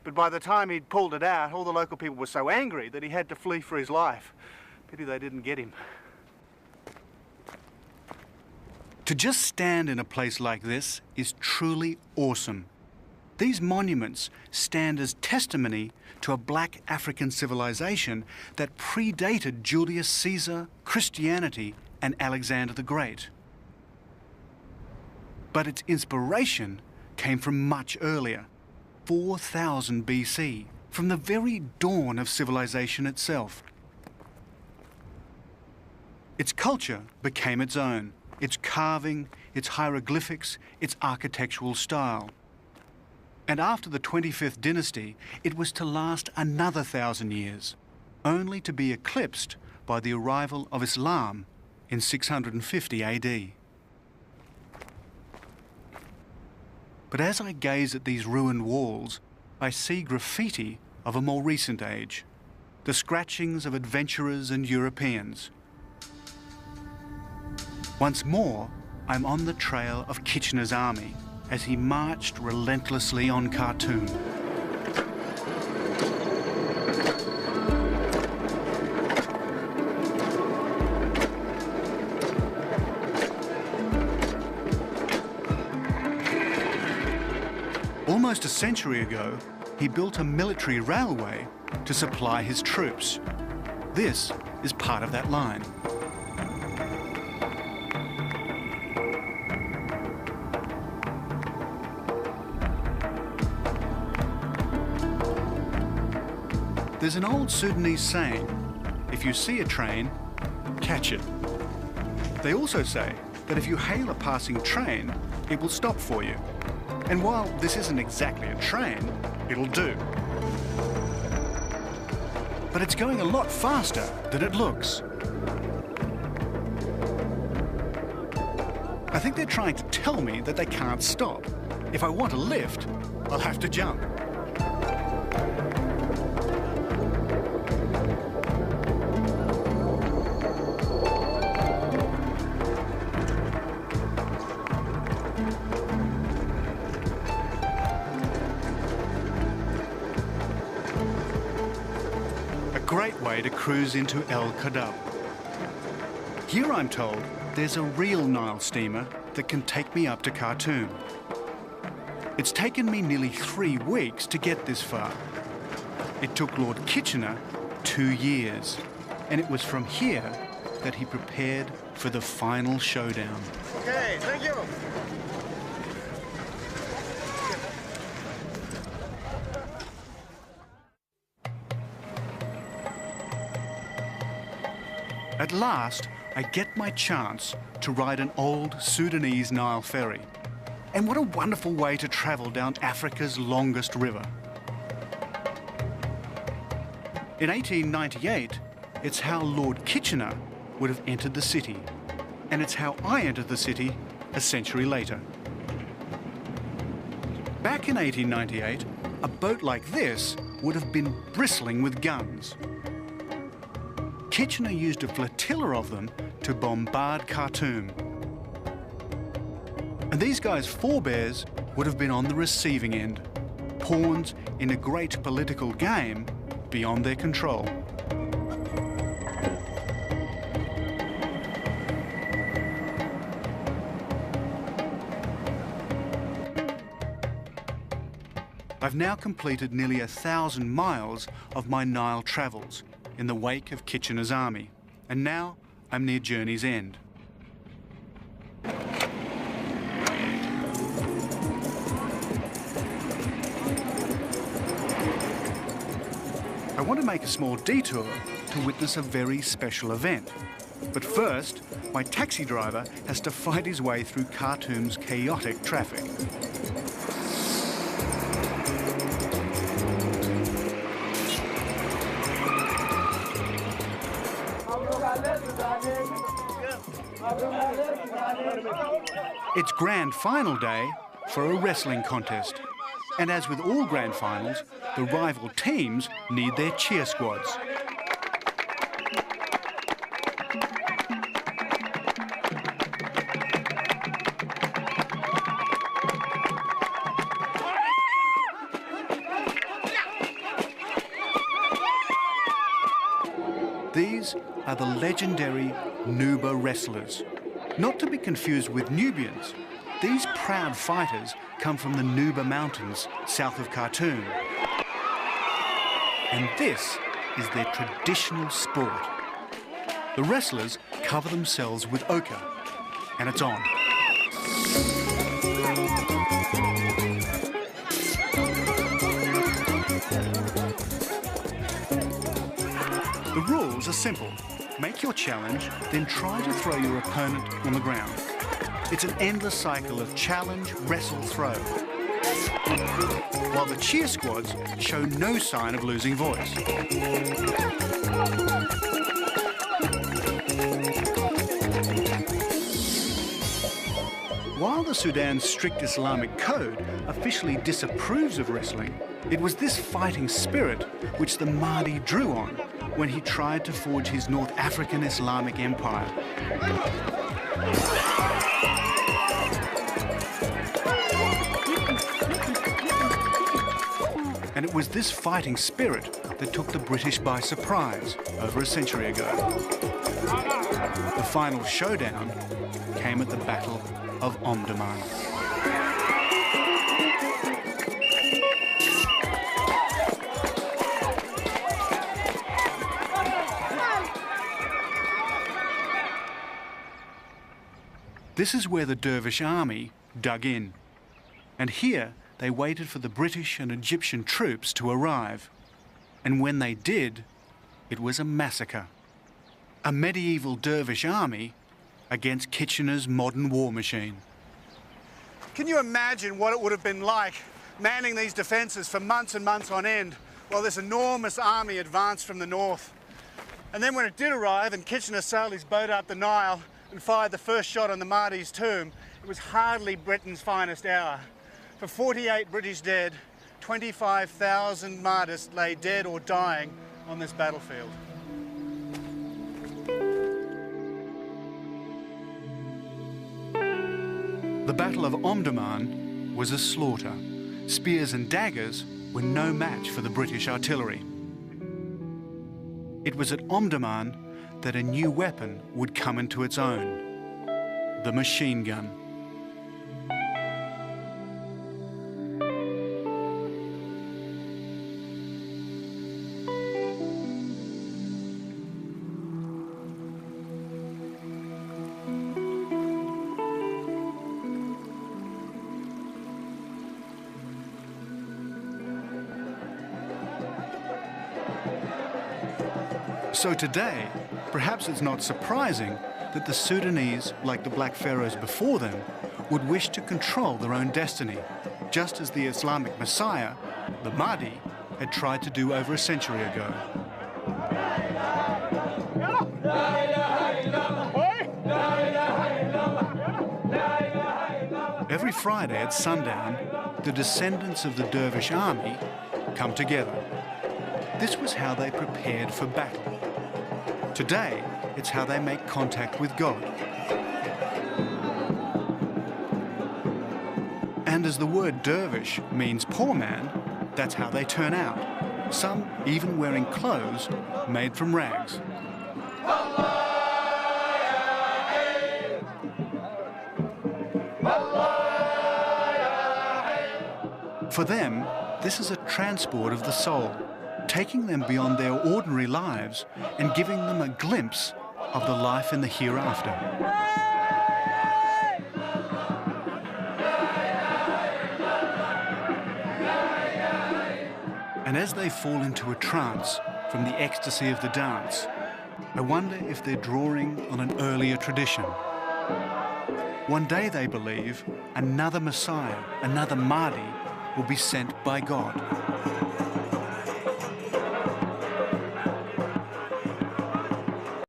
But by the time he'd pulled it out, all the local people were so angry that he had to flee for his life. Pity they didn't get him. To just stand in a place like this is truly awesome. These monuments stand as testimony to a black African civilization that predated Julius Caesar, Christianity, and Alexander the Great. But its inspiration came from much earlier, 4000 BC, from the very dawn of civilization itself. Its culture became its own, its carving, its hieroglyphics, its architectural style. And after the 25th dynasty, it was to last another 1,000 years, only to be eclipsed by the arrival of Islam in 650 AD. But as I gaze at these ruined walls, I see graffiti of a more recent age, the scratchings of adventurers and Europeans. Once more, I'm on the trail of Kitchener's army as he marched relentlessly on Khartoum. Almost a century ago, he built a military railway to supply his troops. This is part of that line. There's an old Sudanese saying, if you see a train, catch it. They also say that if you hail a passing train, it will stop for you. And while this isn't exactly a train, it'll do. But it's going a lot faster than it looks. I think they're trying to tell me that they can't stop. If I want a lift, I'll have to jump. Great way to cruise into El Kadab. Here I'm told there's a real Nile steamer that can take me up to Khartoum. It's taken me nearly 3 weeks to get this far. It took Lord Kitchener 2 years, and it was from here that he prepared for the final showdown. Okay, thank you. At last, I get my chance to ride an old Sudanese Nile ferry. And what a wonderful way to travel down Africa's longest river. In 1898, it's how Lord Kitchener would have entered the city. And it's how I entered the city a century later. Back in 1898, a boat like this would have been bristling with guns. Kitchener used a flotilla of them to bombard Khartoum. And these guys' forebears would have been on the receiving end, pawns in a great political game beyond their control. I've now completed nearly 1,000 miles of my Nile travels in the wake of Kitchener's army, and now I'm near journey's end. I want to make a small detour to witness a very special event. But first, my taxi driver has to fight his way through Khartoum's chaotic traffic. It's grand final day for a wrestling contest. And as with all grand finals, the rival teams need their cheer squads. These are the legendary Nuba wrestlers. Not to be confused with Nubians, these proud fighters come from the Nuba Mountains south of Khartoum. And this is their traditional sport. The wrestlers cover themselves with ochre, and it's on. The rules are simple. Make your challenge, then try to throw your opponent on the ground. It's an endless cycle of challenge, wrestle, throw. While the cheer squads show no sign of losing voice. While the Sudan's strict Islamic code officially disapproves of wrestling, it was this fighting spirit which the Mahdi drew on when he tried to forge his North African Islamic empire. And it was this fighting spirit that took the British by surprise over a century ago. The final showdown came at the Battle of Omdurman. This is where the Dervish army dug in. And here they waited for the British and Egyptian troops to arrive. And when they did, it was a massacre. A medieval Dervish army against Kitchener's modern war machine. Can you imagine what it would have been like manning these defences for months and months on end while this enormous army advanced from the north? And then when it did arrive and Kitchener sailed his boat up the Nile and fired the first shot on the Mahdi's tomb, it was hardly Britain's finest hour. For 48 British dead, 25,000 martyrs lay dead or dying on this battlefield. The Battle of Omdurman was a slaughter. Spears and daggers were no match for the British artillery. It was at Omdurman that a new weapon would come into its own, the machine gun. So today, perhaps it's not surprising that the Sudanese, like the Black Pharaohs before them, would wish to control their own destiny, just as the Islamic Messiah, the Mahdi, had tried to do over a century ago. Every Friday at sundown, the descendants of the Dervish army come together. This was how they prepared for battle. Today, it's how they make contact with God. And as the word dervish means poor man, that's how they turn out. Some even wearing clothes made from rags. For them, this is a transport of the soul, taking them beyond their ordinary lives and giving them a glimpse of the life in the hereafter. And as they fall into a trance from the ecstasy of the dance, I wonder if they're drawing on an earlier tradition. One day, they believe, another Messiah, another Mahdi, will be sent by God.